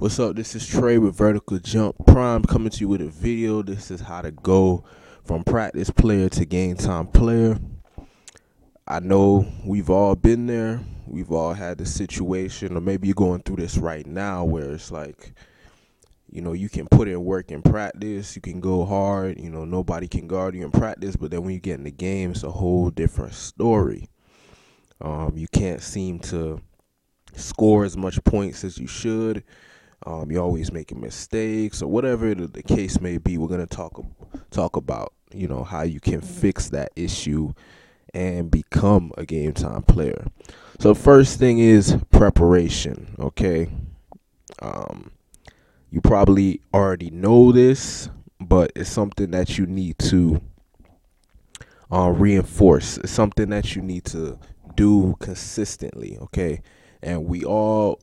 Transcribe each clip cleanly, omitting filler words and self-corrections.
What's up? This is Trey with Vertical Jump Prime coming to you with a video. This is how to go from practice player to game time player. I know we've all been there. We've all had the situation, or maybe you're going through this right now where it's like, you can put in work in practice, you can go hard, nobody can guard you in practice, but then when you get in the game, it's a whole different story. You can't seem to score as much points as you should. You're always making mistakes or whatever the case may be. We're gonna talk about how you can fix that issue and become a game time player. So first thing is preparation. Okay, you probably already know this, but it's something that you need to reinforce. It's something that you need to do consistently. Okay, and we all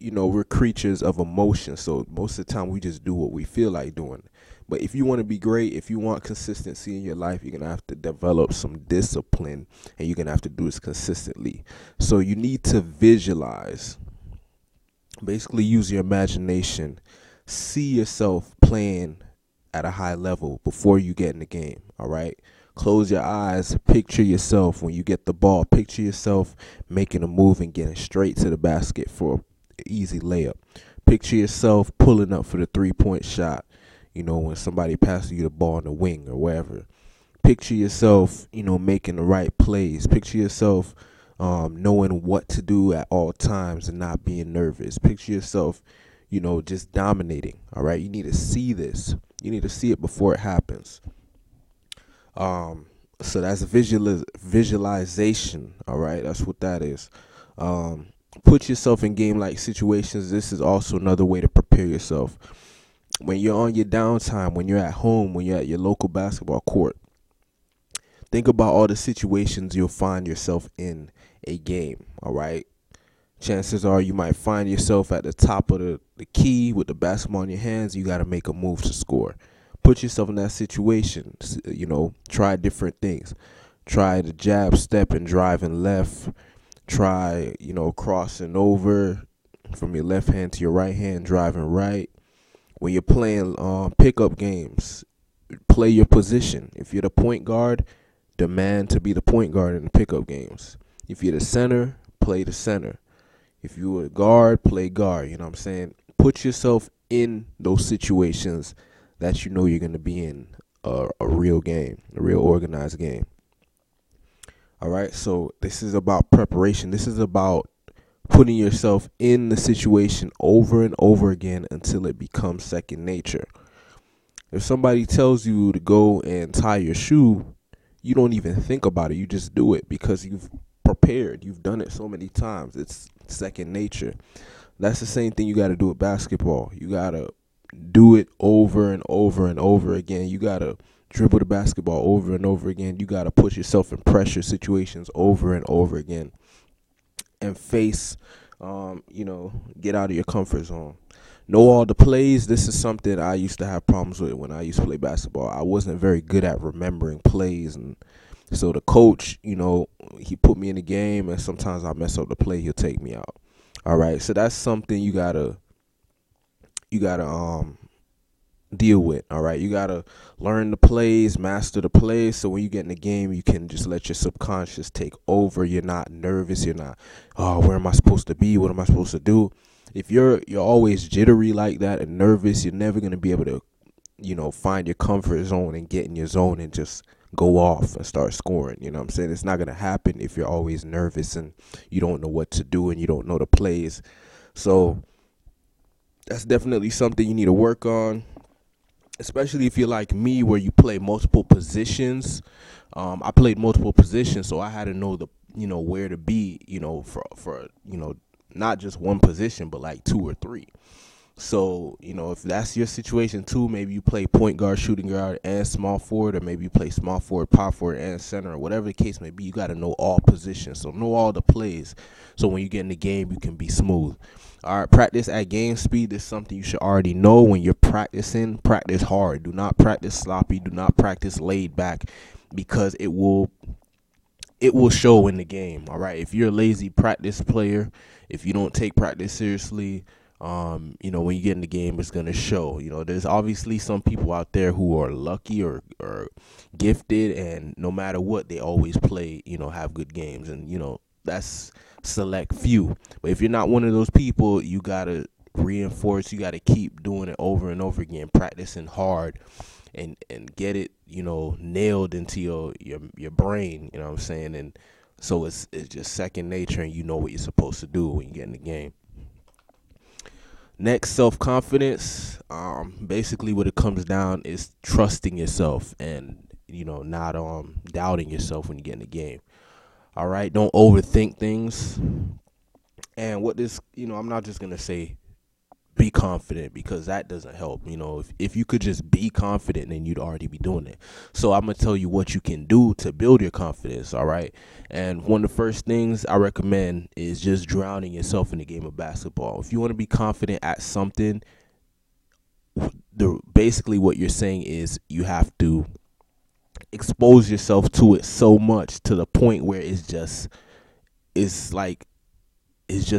we're creatures of emotion, so most of the time we just do what we feel like doing. But if you want to be great, if you want consistency in your life, you're gonna have to develop some discipline, and you're gonna have to do this consistently. So you need to visualize, basically use your imagination, see yourself playing at a high level before you get in the game. All right, close your eyes, picture yourself when you get the ball, picture yourself making a move and getting straight to the basket for easy layup. Picture yourself pulling up for the 3-point shot, when somebody passes you the ball in the wing or wherever. Picture yourself, making the right plays. Picture yourself knowing what to do at all times and not being nervous. Picture yourself, just dominating. All right, you need to see this. You need to see it before it happens. So that's visualization. All right, that's what that is. Put yourself in game-like situations. This is also another way to prepare yourself. When you're on your downtime, when you're at home, when you're at your local basketball court, think about all the situations you'll find yourself in a game, all right? Chances are you might find yourself at the top of the key with the basketball in your hands. You got to make a move to score. Put yourself in that situation. Try different things. Try the jab, step, and driving left. Try, crossing over from your left hand to your right hand, driving right. When you're playing pickup games, play your position. If you're the point guard, demand to be the point guard in the pickup games. If you're the center, play the center. If you're a guard, play guard. You know what I'm saying? Put yourself in those situations that you're going to be in a real game, a real organized game. All right, so this is about preparation. This is about putting yourself in the situation over and over again until it becomes second nature. If somebody tells you to go and tie your shoe, you don't even think about it. You just do it because you've prepared. You've done it so many times. It's second nature. That's the same thing you got to do with basketball. You got to do it over and over and over again. You got to dribble the basketball over and over again. You got to put yourself in pressure situations over and over again and face, get out of your comfort zone. Know all the plays. This is something I used to have problems with when I used to play basketball. I wasn't very good at remembering plays. And so the coach, he put me in the game, and sometimes I mess up the play. He'll take me out. All right. So that's something you got to deal with. All right, you gotta learn the plays, master the plays, so when you get in the game, you can just let your subconscious take over. You're not nervous. You're not, oh, where am I supposed to be? What am I supposed to do? If you're always jittery like that and nervous, you're never gonna be able to find your comfort zone and get in your zone and just go off and start scoring. You know what I'm saying? It's not gonna happen if you're always nervous and you don't know what to do and you don't know the plays. So that's definitely something you need to work on, especially if you're like me, where you play multiple positions. I played multiple positions, so I had to know where to be, for not just one position, but like 2 or 3. So, if that's your situation too, maybe you play point guard, shooting guard, and small forward, or maybe you play small forward, power forward, and center, or whatever the case may be. You got to know all positions, so know all the plays, so when you get in the game, you can be smooth. All right, practice at game speed is something you should already know. When you're practicing, practice hard. Do not practice sloppy. Do not practice laid back, because it will show in the game. All right, if you're a lazy practice player, if you don't take practice seriously, When you get in the game, it's going to show. There's obviously some people out there who are lucky or gifted, and no matter what, they always play, have good games. And, that's select few. But if you're not one of those people, you got to reinforce, you got to keep doing it over and over again, practicing hard and get it, nailed into your brain, you know what I'm saying? And so it's just second nature, and you know what you're supposed to do when you get in the game. Next, self-confidence. Basically what it comes down is trusting yourself and, not doubting yourself when you get in the game. All right, don't overthink things. And what this, I'm not just going to say be confident, because that doesn't help. If you could just be confident, then you'd already be doing it. So I'm going to tell you what you can do to build your confidence, all right? And one of the first things I recommend is just drowning yourself in the game of basketball. If you want to be confident at something, basically what you're saying is you have to expose yourself to it so much to the point where it's just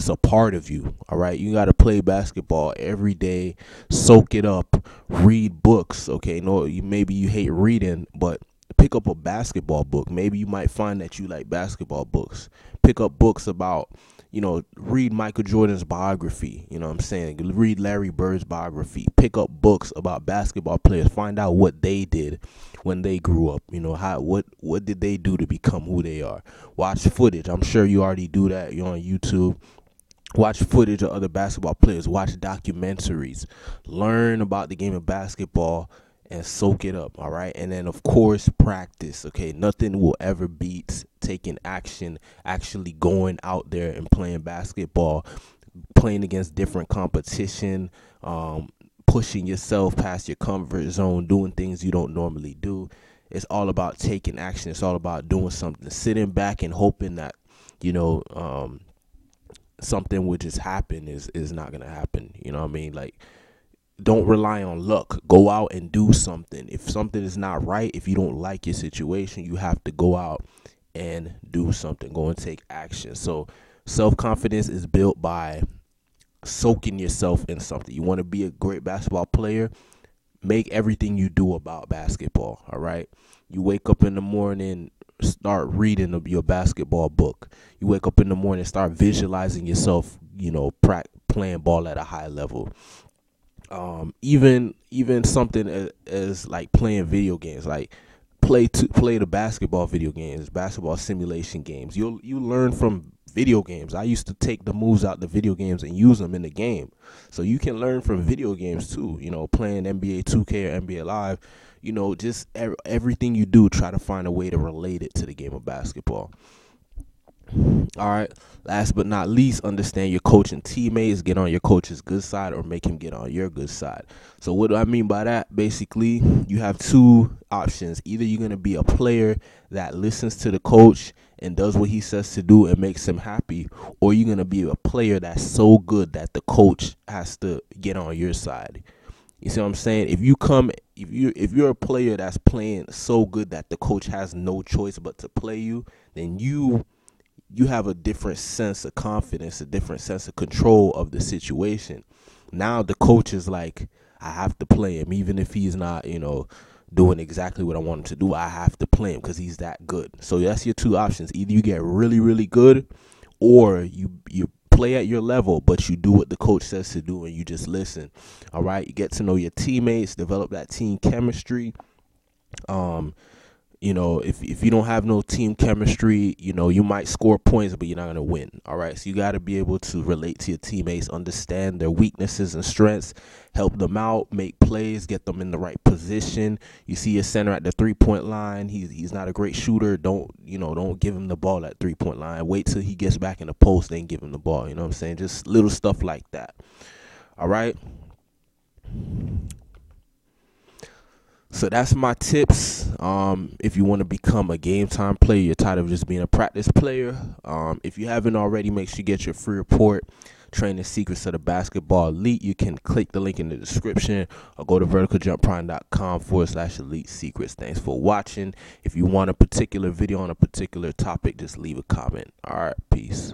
a part of you. All right, you got to play basketball every day, soak it up, read books. Okay, maybe you hate reading, but pick up a basketball book. Maybe you might find that you like basketball books. Pick up books about, read Michael Jordan's biography. You know what I'm saying? Read Larry Bird's biography. Pick up books about basketball players. Find out what they did when they grew up. What did they do to become who they are? Watch footage. I'm sure you already do that. You're on YouTube. Watch footage of other basketball players. Watch documentaries. Learn about the game of basketball and soak it up, all right? And then, of course, practice, okay? Nothing will ever beat taking action, actually going out there and playing basketball, playing against different competition, pushing yourself past your comfort zone, doing things you don't normally do. It's all about taking action. It's all about doing something. Sitting back and hoping that, something would just happen is not going to happen. You know what I mean? Like, don't rely on luck. Go out and do something. If something is not right, if you don't like your situation, you have to go out and do something. Go and take action. So self-confidence is built by soaking yourself in something. You want to be a great basketball player, make everything you do about basketball, all right? You wake up in the morning, start reading your basketball book. You wake up in the morning, start visualizing yourself, playing ball at a high level. Even something as like playing video games, like play the basketball video games, basketball simulation games. You learn from video games. I used to take the moves out the video games and use them in the game. So you can learn from video games too. Playing NBA 2K or NBA Live. Just everything you do, try to find a way to relate it to the game of basketball. All right. Last but not least, understand your coach and teammates. Get on your coach's good side or make him get on your good side. So what do I mean by that? Basically, you have two options. Either you're going to be a player that listens to the coach and does what he says to do and makes him happy, or you're going to be a player that's so good that the coach has to get on your side. You see what I'm saying? If you're a player that's playing so good that the coach has no choice but to play you, then you have a different sense of confidence, a different sense of control of the situation. Now the coach is like, I have to play him, even if he's not, doing exactly what I want him to do. I have to play him because he's that good. So that's your two options. Either you get really, really good, or you play at your level, but you do what the coach says to do and you just listen. All right. You get to know your teammates, develop that team chemistry. If you don't have no team chemistry, you might score points, but you're not going to win. All right. So you got to be able to relate to your teammates, understand their weaknesses and strengths, help them out, make plays, get them in the right position. You see your center at the 3-point line. He's not a great shooter. Don't give him the ball at 3-point line. Wait till he gets back in the post, then give him the ball. You know what I'm saying? Just little stuff like that. All right. So that's my tips. If you want to become a game time player, you're tired of just being a practice player. If you haven't already, make sure you get your free report, Training Secrets of the Basketball Elite. You can click the link in the description or go to verticaljumprime.com/elite secrets. Thanks for watching. If you want a particular video on a particular topic, just leave a comment. All right, peace.